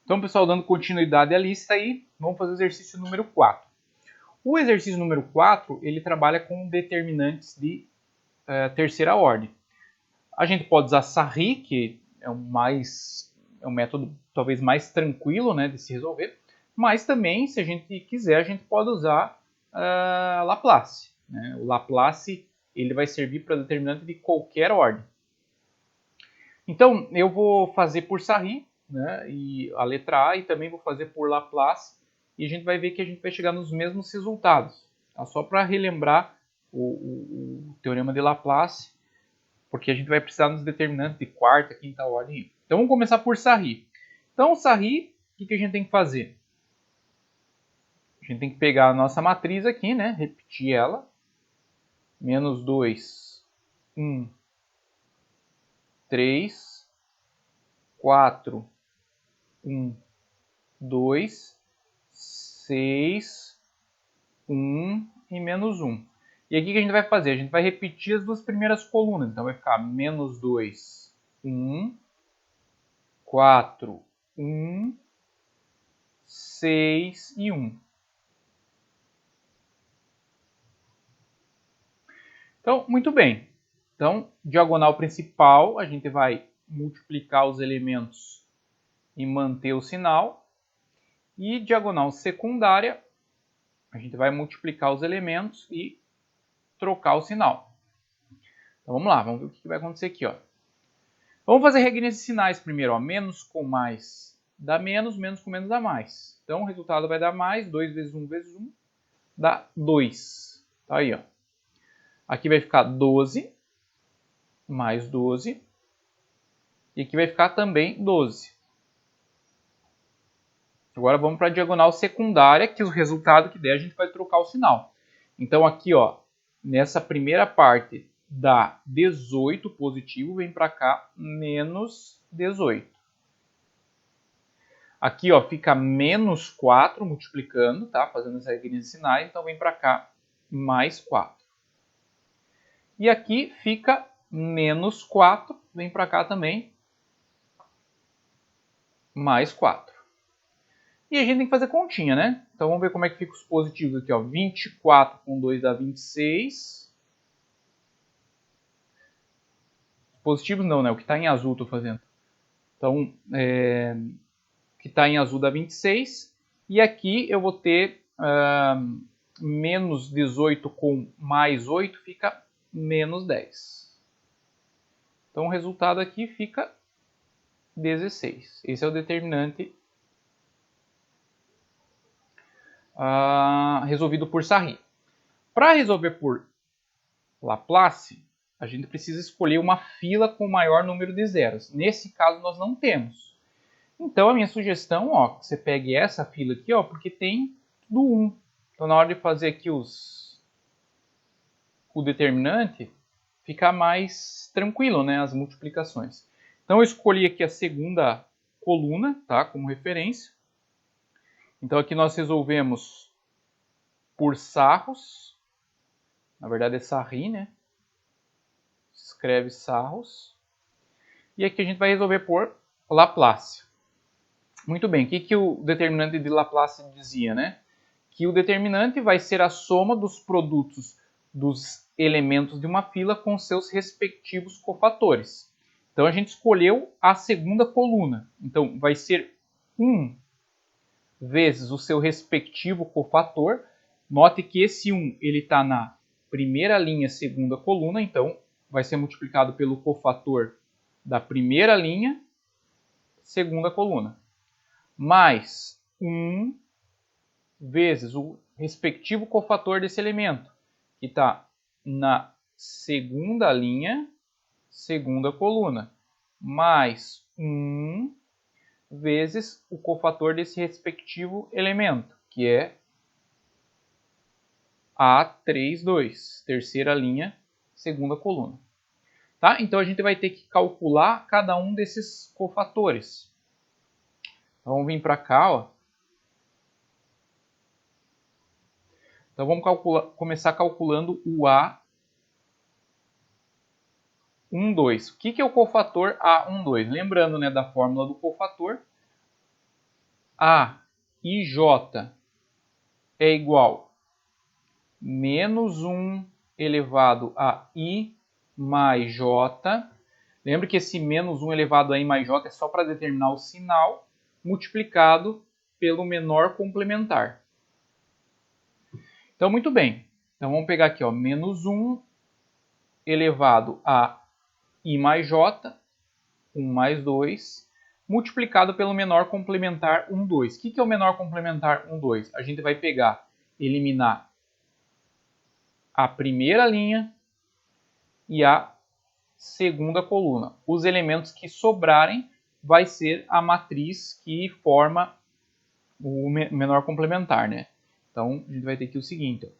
Então, pessoal, dando continuidade à lista aí, vamos fazer o exercício número 4. O exercício número 4, ele trabalha com determinantes de terceira ordem. A gente pode usar Sarri, que é um método talvez mais tranquilo, né, de se resolver, mas também, se a gente quiser, a gente pode usar Laplace. Né? O Laplace ele vai servir para determinante de qualquer ordem. Então, eu vou fazer por Sarri, né, e a letra A, e também vou fazer por Laplace, e a gente vai ver que a gente vai chegar nos mesmos resultados. Tá? Só para relembrar o teorema de Laplace, porque a gente vai precisar dos determinantes de quarta, quinta ordem. Então, vamos começar por Sarri. Então, Sarri, o que a gente tem que fazer? A gente tem que pegar a nossa matriz aqui, né, repetir ela. Menos 2, 1, 3, 4, 1, 2, 6, 1 e menos 1. E aqui o que a gente vai fazer? A gente vai repetir as duas primeiras colunas. Então vai ficar menos 2, 1, 4, 1, 6 e 1. Então, muito bem. Então, diagonal principal, a gente vai multiplicar os elementos e manter o sinal. E diagonal secundária, a gente vai multiplicar os elementos e trocar o sinal. Então vamos lá, vamos ver o que vai acontecer aqui. Ó. Vamos fazer regrinhas de sinais primeiro. Ó. Menos com mais dá menos, menos com menos dá mais. Então o resultado vai dar mais, 2 vezes 1 vezes 1 dá 2. Tá aí, ó. Aqui vai ficar 12, mais 12. E aqui vai ficar também 12. Agora vamos para a diagonal secundária, que o resultado que der a gente vai trocar o sinal. Então aqui, ó, nessa primeira parte dá 18 positivo, vem para cá menos 18. Aqui, ó, fica menos 4 multiplicando, tá? Fazendo essa regrinha de sinais, então vem para cá mais 4. E aqui fica menos 4, vem para cá também mais 4. E a gente tem que fazer continha, né? Então vamos ver como é que fica os positivos aqui, ó. 24 com 2 dá 26. Positivos não, né? O que está em azul estou fazendo. Então, o que está em azul dá 26. E aqui eu vou ter menos 18 com mais 8, fica menos 10. Então o resultado aqui fica 16. Esse é o determinante resolvido por Sarri. Para resolver por Laplace, a gente precisa escolher uma fila com o maior número de zeros. Nesse caso, nós não temos. Então, a minha sugestão, ó, que você pegue essa fila aqui, ó, porque tem do 1. Então, na hora de fazer aqui o determinante, fica mais tranquilo, né, as multiplicações. Então, eu escolhi aqui a segunda coluna, tá, como referência. Então, aqui nós resolvemos por sarros. Na verdade, é Sarri, né? Escreve sarros. E aqui a gente vai resolver por Laplace. Muito bem, o que o determinante de Laplace dizia, né? Que o determinante vai ser a soma dos produtos dos elementos de uma fila com seus respectivos cofatores. Então a gente escolheu a segunda coluna. Então vai ser 1 vezes o seu respectivo cofator. Note que esse 1 ele está na primeira linha, segunda coluna, então vai ser multiplicado pelo cofator da primeira linha, segunda coluna, mais 1 vezes o respectivo cofator desse elemento, que está na segunda linha, segunda coluna, mais 1 vezes o cofator desse respectivo elemento, que é A32, terceira linha, segunda coluna. Tá? Então a gente vai ter que calcular cada um desses cofatores. Então vamos vir para cá, ó. Então vamos começar calculando o A12. O que é o cofator A12? Lembrando, né, da fórmula do cofator, A e J é igual a menos 1 elevado a I mais J. Lembra que esse menos 1 elevado a I mais J é só para determinar o sinal multiplicado pelo menor complementar. Então, muito bem. Então, vamos pegar aqui, ó, menos 1 elevado a I mais J, 1 mais 2, multiplicado pelo menor complementar 1, 2. O que é o menor complementar 1, 2? A gente vai pegar, eliminar a primeira linha e a segunda coluna. Os elementos que sobrarem vai ser a matriz que forma o menor complementar, né? Então, a gente vai ter aqui o seguinte, ó.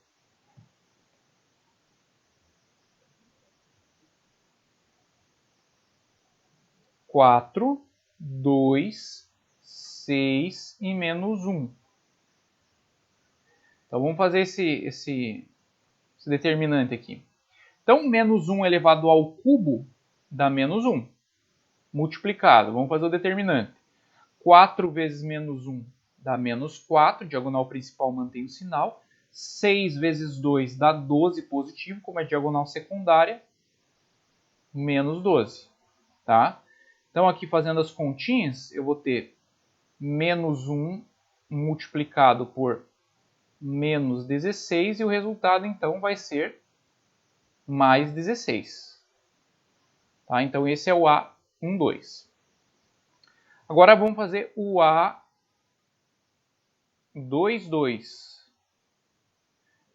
4, 2, 6 e menos 1. Então, vamos fazer esse determinante aqui. Então, menos 1 elevado ao cubo dá menos 1. Multiplicado. Vamos fazer o determinante. 4 vezes menos 1 dá menos 4. Diagonal principal mantém o sinal. 6 vezes 2 dá 12 positivo, como é diagonal secundária. Menos 12. Tá? Então, aqui fazendo as continhas, eu vou ter menos 1 multiplicado por menos 16 e o resultado, então, vai ser mais 16. Tá? Então, esse é o A12. Agora, vamos fazer o A22.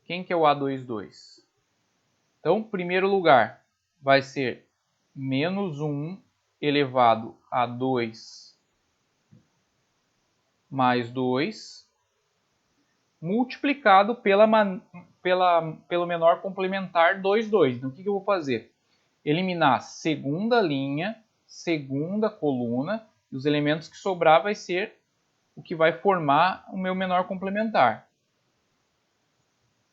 Quem que é o A22? Então, em primeiro lugar, vai ser menos 1 elevado a 2 mais 2, multiplicado pelo menor complementar 2, 2. Então, o que eu vou fazer? Eliminar segunda linha, segunda coluna, e os elementos que sobrar vai ser o que vai formar o meu menor complementar.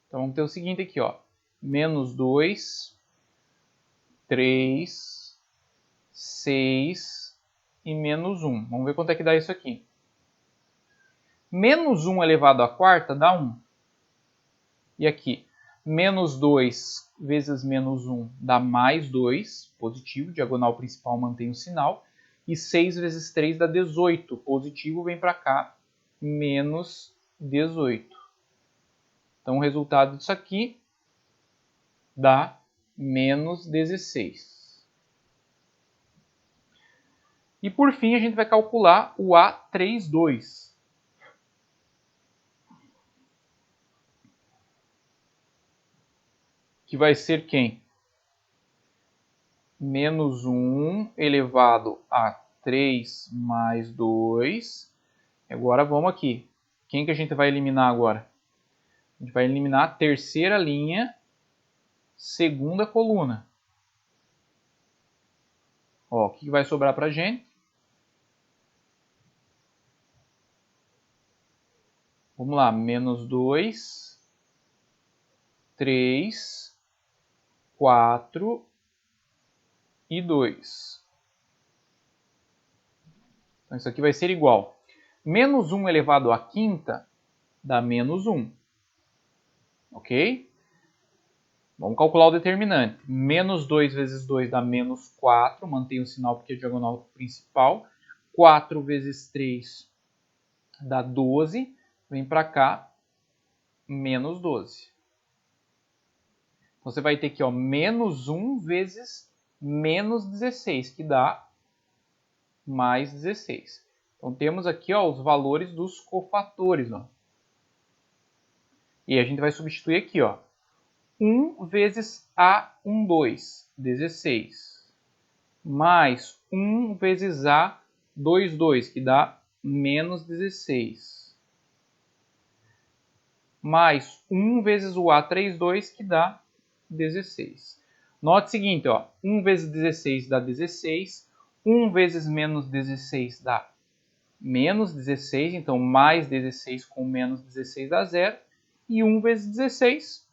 Então, vamos ter o seguinte aqui, ó. Menos 2, 3, 6 e menos 1. Vamos ver quanto é que dá isso aqui. Menos 1 elevado à quarta dá 1. E aqui, menos 2 vezes menos 1 dá mais 2, positivo, diagonal principal mantém o sinal. E 6 vezes 3 dá 18, positivo vem para cá, menos 18. Então, o resultado disso aqui dá menos 16. E por fim, a gente vai calcular o A32. Que vai ser quem? Menos 1 elevado a 3 mais 2. Agora vamos aqui. Quem que a gente vai eliminar agora? A gente vai eliminar a terceira linha, segunda coluna. Ó, o que vai sobrar para a gente? Vamos lá, menos 2, 3, 4 e 2. Então, isso aqui vai ser igual. Menos 1 elevado à quinta dá menos 1. Ok? Vamos calcular o determinante. Menos 2 vezes 2 dá menos 4. Mantém o sinal porque é diagonal principal. 4 vezes 3 dá 12. Vem para cá, menos 12. Então, você vai ter aqui, ó, menos 1 vezes menos 16, que dá mais 16. Então, temos aqui, ó, os valores dos cofatores. Ó. E a gente vai substituir aqui, ó. 1 vezes A12, 16. Mais 1 vezes A22, que dá menos 16. Mais 1 vezes o A32, que dá 16. Note o seguinte, ó, 1 vezes 16 dá 16, 1 vezes menos 16 dá menos 16, então mais 16 com menos 16 dá 0, e 1 vezes 16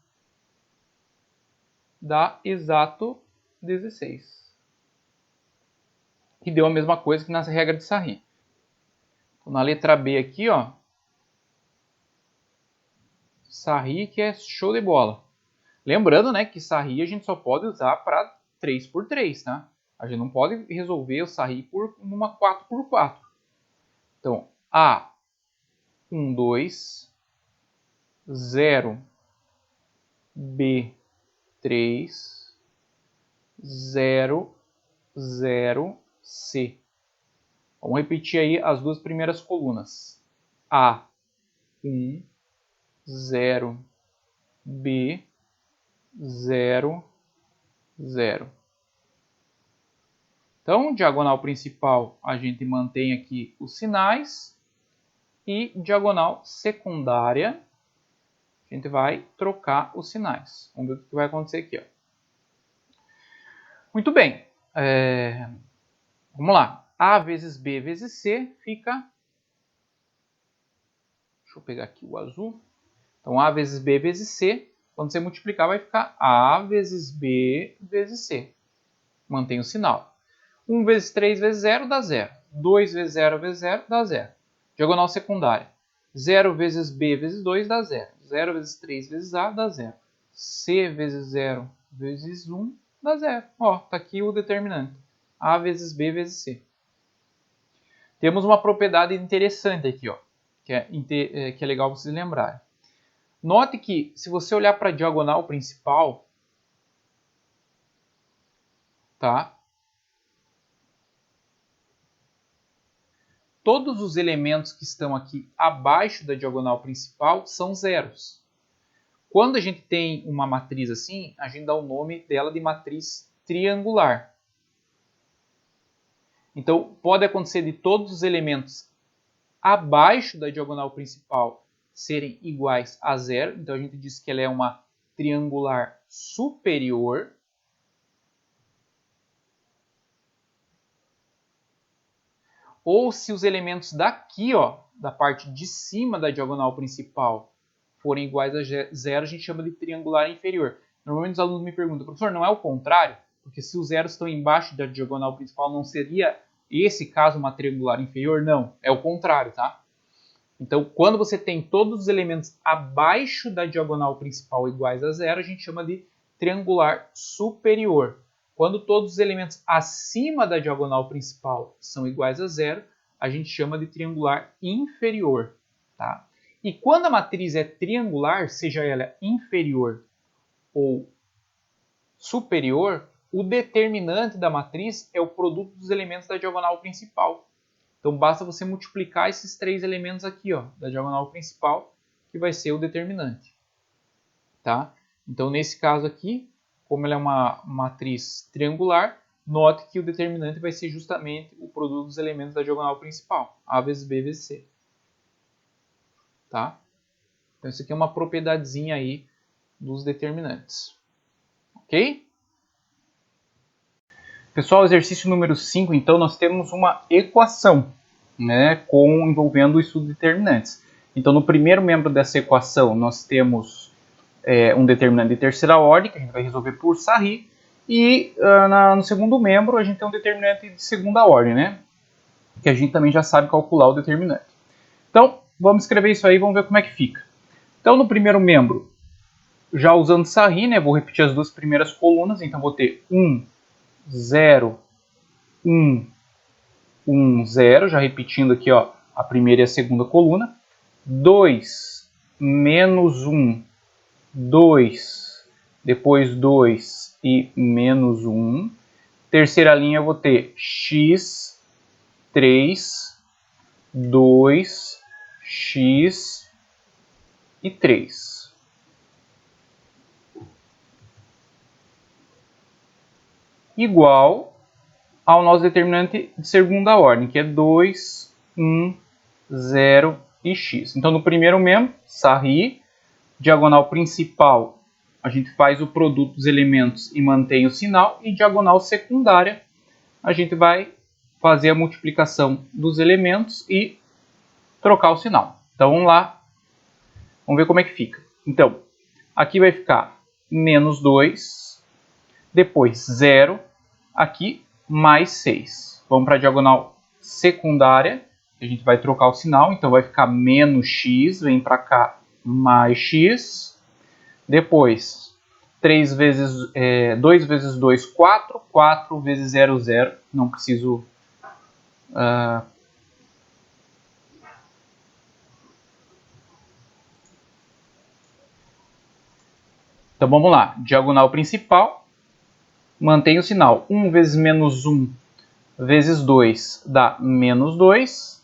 dá exato 16. Que deu a mesma coisa que na regra de Sarri. Na letra B aqui, ó, Sarri, que é show de bola. Lembrando, né, que Sarri a gente só pode usar para 3×3, tá? A gente não pode resolver o Sarri por uma 4×4. Então, A, 1, 2, 0, B, 3, 0, 0, C. Vamos repetir aí as duas primeiras colunas. A, 1, 0, B, 0, 0. Então, diagonal principal, a gente mantém aqui os sinais. E diagonal secundária, a gente vai trocar os sinais. Vamos ver o que vai acontecer aqui. Ó. Muito bem. Vamos lá. A vezes B vezes C fica... Deixa eu pegar aqui o azul. Então, A vezes B vezes C. Quando você multiplicar, vai ficar A vezes B vezes C. Mantém o sinal. 1 vezes 3 vezes 0 dá 0. 2 vezes 0 vezes 0 dá 0. Diagonal secundária. 0 vezes B vezes 2 dá 0. 0 vezes 3 vezes A dá 0. C vezes 0 vezes 1 dá 0. Ó, tá aqui o determinante. A vezes B vezes C. Temos uma propriedade interessante aqui, ó, que é legal vocês lembrarem. Note que, se você olhar para a diagonal principal, tá? Todos os elementos que estão aqui abaixo da diagonal principal são zeros. Quando a gente tem uma matriz assim, a gente dá o nome dela de matriz triangular. Então, pode acontecer de todos os elementos abaixo da diagonal principal serem iguais a zero. Então, a gente diz que ela é uma triangular superior. Ou se os elementos daqui, ó, da parte de cima da diagonal principal, forem iguais a zero, a gente chama de triangular inferior. Normalmente os alunos me perguntam, professor, não é o contrário? Porque se os zeros estão embaixo da diagonal principal, não seria esse caso uma triangular inferior? Não, é o contrário, tá? Então, quando você tem todos os elementos abaixo da diagonal principal iguais a zero, a gente chama de triangular superior. Quando todos os elementos acima da diagonal principal são iguais a zero, a gente chama de triangular inferior. Tá? E quando a matriz é triangular, seja ela inferior ou superior, o determinante da matriz é o produto dos elementos da diagonal principal. Então basta você multiplicar esses três elementos aqui, ó, da diagonal principal, que vai ser o determinante. Tá? Então nesse caso aqui, como ela é uma matriz triangular, note que o determinante vai ser justamente o produto dos elementos da diagonal principal, A vezes B vezes C. Tá? Então isso aqui é uma propriedadezinha aí dos determinantes. Ok? Pessoal, exercício número 5, então nós temos uma equação, né, envolvendo o estudo de determinantes. Então no primeiro membro dessa equação nós temos um determinante de terceira ordem, que a gente vai resolver por Sarri, e no segundo membro a gente tem um determinante de segunda ordem, né, que a gente também já sabe calcular o determinante. Então vamos escrever isso aí e vamos ver como é que fica. Então no primeiro membro, já usando Sarri, né, vou repetir as duas primeiras colunas, então vou ter 1, 0, 1, 1, 0, já repetindo aqui, ó, a primeira e a segunda coluna. 2, menos 1, 2, depois 2 e menos 1. Terceira linha eu vou ter x, 3, 2, x e 3. Igual ao nosso determinante de segunda ordem, que é 2, 1, 0 e x. Então, no primeiro membro, Sarri, diagonal principal, a gente faz o produto dos elementos e mantém o sinal, e diagonal secundária, a gente vai fazer a multiplicação dos elementos e trocar o sinal. Então, vamos lá, vamos ver como é que fica. Então, aqui vai ficar menos 2, depois 0, aqui mais 6. Vamos para a diagonal secundária. A gente vai trocar o sinal, então vai ficar menos x, vem para cá, mais x. Depois, 2 vezes 2, 4. 4 vezes 0, 0. Não preciso... Então vamos lá. Diagonal principal, mantém o sinal. 1 vezes menos 1 vezes 2 dá menos 2.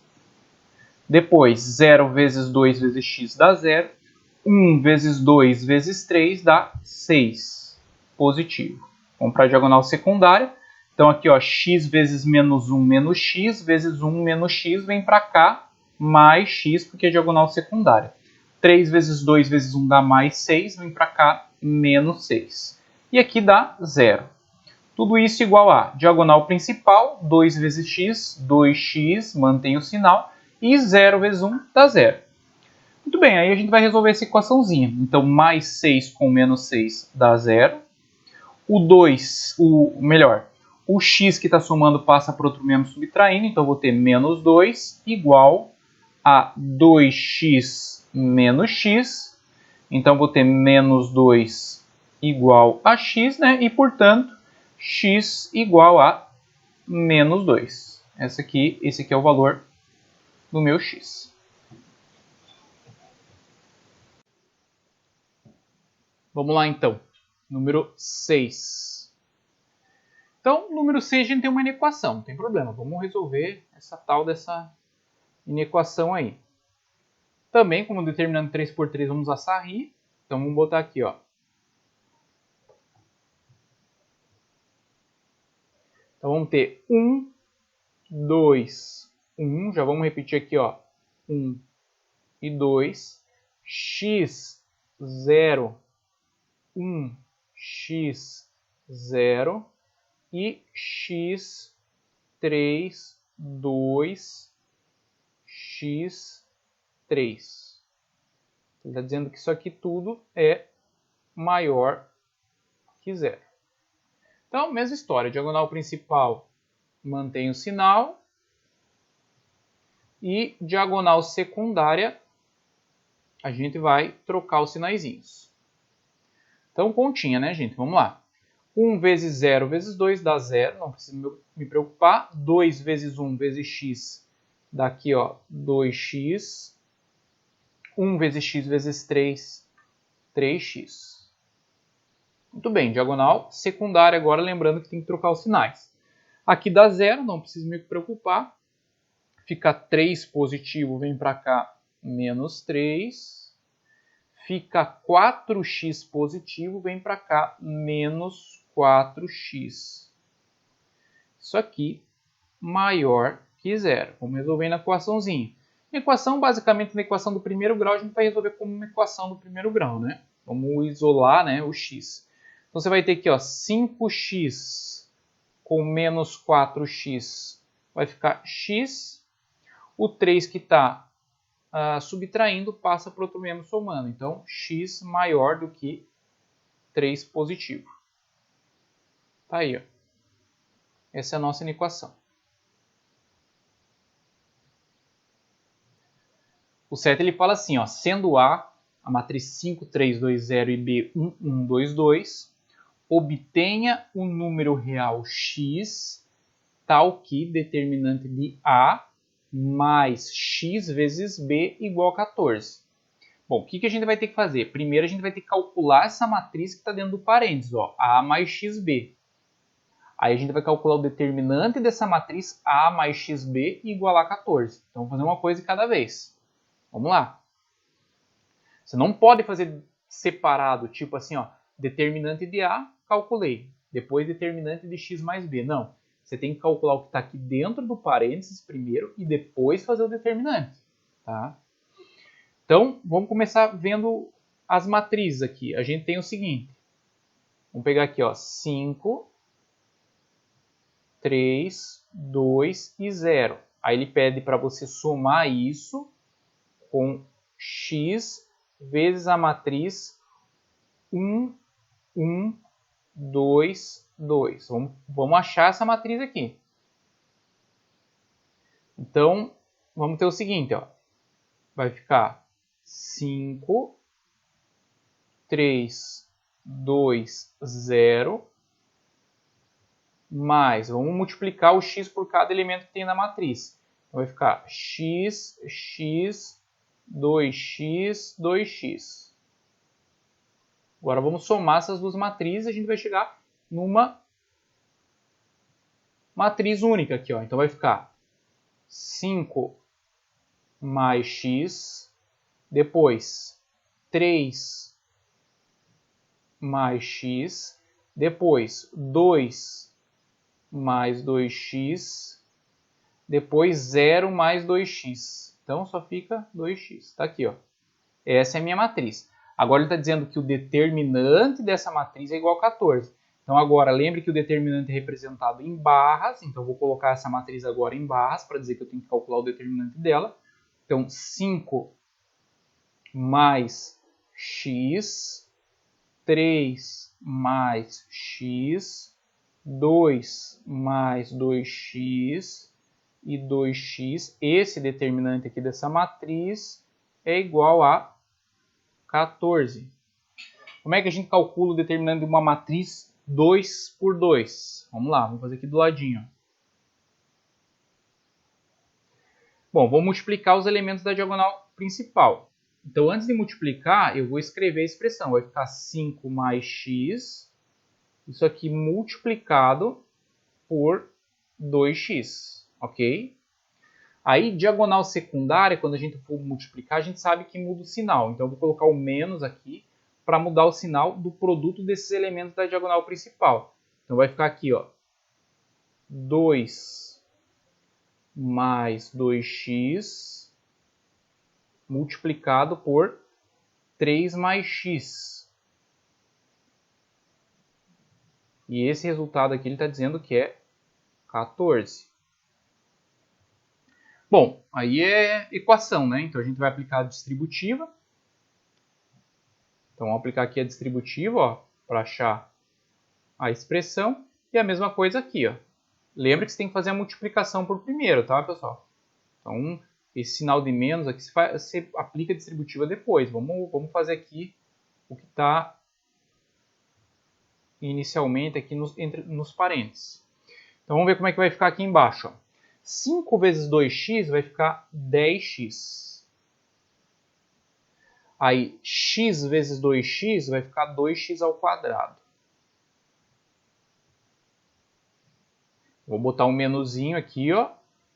Depois, 0 vezes 2 vezes x dá 0. 1 vezes 2 vezes 3 dá 6. Positivo. Vamos para a diagonal secundária. Então aqui, ó, x vezes menos 1 menos x, vezes 1 menos x, vem para cá, mais x, porque é diagonal secundária. 3 vezes 2 vezes 1 dá mais 6, vem para cá, menos 6. E aqui dá 0. Tudo isso igual a diagonal principal, 2 vezes x, 2x, mantém o sinal, e 0 vezes 1 dá 0. Muito bem, aí a gente vai resolver essa equaçãozinha. Então, mais 6 com menos 6 dá 0. O x que está somando passa para outro membro subtraindo, então eu vou ter menos 2 igual a 2x menos x. Então, eu vou ter menos 2 igual a x, né? E, portanto, x igual a menos 2. Esse aqui é o valor do meu x. Vamos lá, então. Número 6. Então, número 6 a gente tem uma inequação, não tem problema. Vamos resolver essa tal dessa inequação aí. Também, como determinando 3 por 3, vamos usar Sarri. Então, vamos botar aqui, ó. Então, vamos ter 1, 2, 1. Já vamos repetir aqui, ó. 1 e 2. X, 0, 1, x, 0. E x, 3, 2, x, 3. Ele está dizendo que isso aqui tudo é maior que 0. Então, mesma história. Diagonal principal mantém o sinal. E diagonal secundária, a gente vai trocar os sinaizinhos. Então, continha, né, gente? Vamos lá. 1 vezes 0 vezes 2 dá 0, não preciso me preocupar. 2 vezes 1 vezes x dá aqui, ó, 2x. 1 vezes x vezes 3, 3x. Muito bem, diagonal secundária agora, lembrando que tem que trocar os sinais. Aqui dá 0, não preciso me preocupar. Fica 3 positivo, vem para cá, menos 3. Fica 4x positivo, vem para cá, menos 4x. Isso aqui maior que 0. Vamos resolver na equaçãozinha. Equação, basicamente, na equação do primeiro grau, a gente vai resolver como uma equação do primeiro grau, né? Vamos isolar, né, o x. Então, você vai ter aqui, ó, 5x com menos 4x vai ficar x. O 3 que está subtraindo passa para outro membro somando. Então, x maior do que 3 positivo. Tá aí, ó. Essa é a nossa equação. O 7 ele fala assim, ó, sendo A matriz 5, 3, 2, 0 e B 1, 1, 2, 2, obtenha o número real x tal que determinante de A mais x vezes B igual a 14. Bom, o que a gente vai ter que fazer? Primeiro a gente vai ter que calcular essa matriz que está dentro do parênteses, ó, A mais xB. Aí a gente vai calcular o determinante dessa matriz A mais xB igual a 14. Então, vamos fazer uma coisa de cada vez. Vamos lá. Você não pode fazer separado, tipo assim, ó, determinante de A, calculei. Depois determinante de x mais b. Não. Você tem que calcular o que está aqui dentro do parênteses primeiro e depois fazer o determinante. Tá? Então, vamos começar vendo as matrizes aqui. A gente tem o seguinte. Vamos pegar aqui, ó, 5, 3, 2 e 0. Aí ele pede para você somar isso com x vezes a matriz 1, 1, 2, 2. Vamos achar essa matriz aqui. Então, vamos ter o seguinte, ó. Vai ficar 5, 3, 2, 0, mais, vamos multiplicar o x por cada elemento que tem na matriz. Então vai ficar x, x, 2x, 2x. Agora vamos somar essas duas matrizes e a gente vai chegar numa matriz única aqui, ó. Então vai ficar 5 mais x, depois 3 mais x, depois 2 mais 2x, depois 0 mais 2x. Então só fica 2x. Está aqui, ó. Essa é a minha matriz. Agora ele está dizendo que o determinante dessa matriz é igual a 14. Então agora, lembre que o determinante é representado em barras. Então eu vou colocar essa matriz agora em barras para dizer que eu tenho que calcular o determinante dela. Então 5 mais x, 3 mais x, 2 mais 2x e 2x. Esse determinante aqui dessa matriz é igual a 14. Como é que a gente calcula o determinante de uma matriz 2 por 2? Vamos lá, vamos fazer aqui do ladinho. Bom, vou multiplicar os elementos da diagonal principal. Então, antes de multiplicar, eu vou escrever a expressão. Vai ficar 5 mais x, isso aqui multiplicado por 2x, ok? Aí, diagonal secundária, quando a gente for multiplicar, a gente sabe que muda o sinal. Então, eu vou colocar o menos aqui para mudar o sinal do produto desses elementos da diagonal principal. Então, vai ficar aqui, ó, 2 mais 2x multiplicado por 3 mais x. E esse resultado aqui ele está dizendo que é 14. Bom, aí é equação, né? Então a gente vai aplicar a distributiva. Então vamos aplicar aqui a distributiva para achar a expressão. E a mesma coisa aqui, ó. Lembra que você tem que fazer a multiplicação por primeiro, tá, pessoal? Então, esse sinal de menos aqui você aplica a distributiva depois. Vamos fazer aqui o que está inicialmente aqui nos parênteses. Então, vamos ver como é que vai ficar aqui embaixo. Ó. 5 vezes 2x vai ficar 10x. Aí, x vezes 2x vai ficar 2x ao quadrado. Vou botar um menuzinho aqui, ó.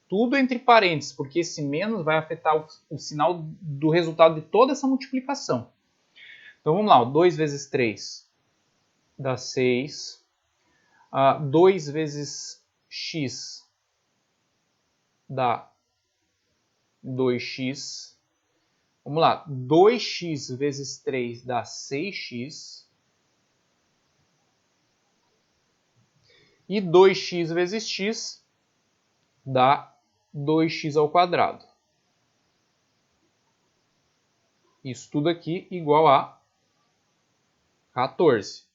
Tudo entre parênteses, porque esse menos vai afetar o sinal do resultado de toda essa multiplicação. Então, vamos lá. Ó. 2 vezes 3 dá 6. 2 vezes x dá 2x. Vamos lá, 2x vezes 3 dá 6x. E 2x vezes x dá 2x ao quadrado. Isso tudo aqui igual a 14.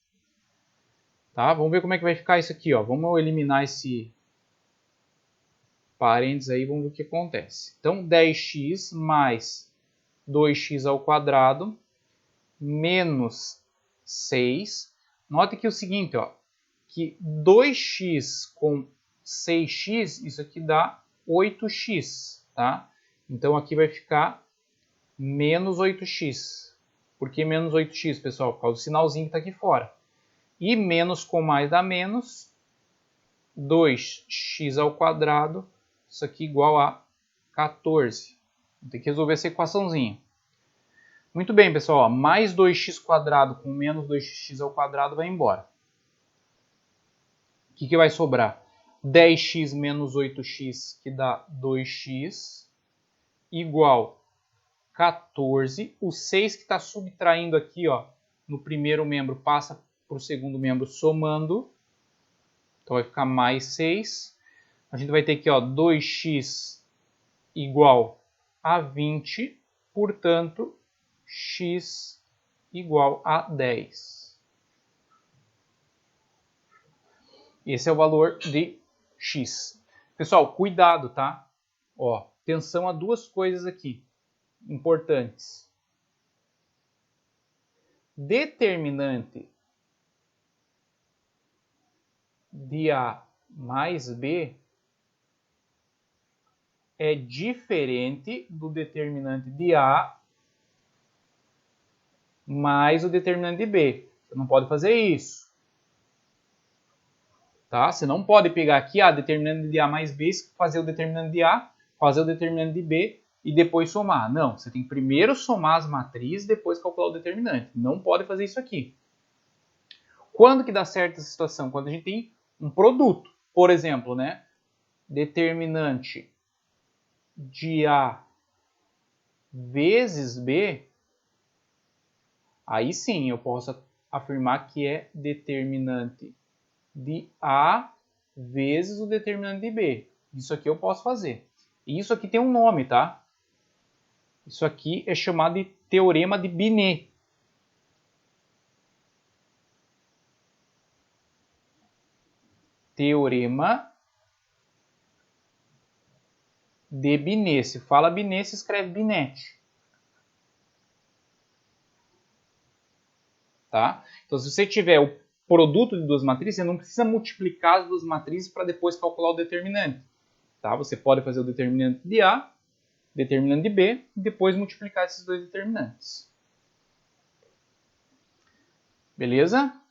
Tá? Vamos ver como é que vai ficar isso aqui. Ó. Vamos eliminar esse parênteses aí, vamos ver o que acontece. Então, 10x mais 2x ao quadrado menos 6. Note que é o seguinte, ó, que 2x com 6x, isso aqui dá 8x, tá? Então, aqui vai ficar menos 8x. Por que menos 8x, pessoal? Por causa do sinalzinho que está aqui fora. E menos com mais dá menos. 2x ao quadrado, isso aqui igual a 14. Vou ter que resolver essa equaçãozinha. Muito bem, pessoal. Mais 2x² com menos 2x ao quadrado vai embora. O que vai sobrar? 10x menos 8x, que dá 2x, igual 14. O 6 que está subtraindo aqui, ó, no primeiro membro passa para o segundo membro somando. Então vai ficar mais 6. A gente vai ter aqui, ó, 2x igual a 20. Portanto, x igual a 10. Esse é o valor de x. Pessoal, cuidado, tá? Ó, atenção a duas coisas aqui importantes. Determinante de A mais B é diferente do determinante de A mais o determinante de B. Você não pode fazer isso. Tá? Você não pode pegar aqui determinante de A mais B, fazer o determinante de A, fazer o determinante de B e depois somar. Não, você tem que primeiro somar as matrizes, depois calcular o determinante. Não pode fazer isso aqui. Quando que dá certo essa situação? Quando a gente tem um produto. Por exemplo, né? Determinante de A vezes B, aí sim eu posso afirmar que é determinante de A vezes o determinante de B. Isso aqui eu posso fazer. E isso aqui tem um nome, tá? Isso aqui é chamado de teorema de Binet. Teorema de Binet. Se fala Binet, se escreve Binet. Tá? Então, se você tiver o produto de duas matrizes, você não precisa multiplicar as duas matrizes para depois calcular o determinante. Tá? Você pode fazer o determinante de A, determinante de B, e depois multiplicar esses dois determinantes. Beleza?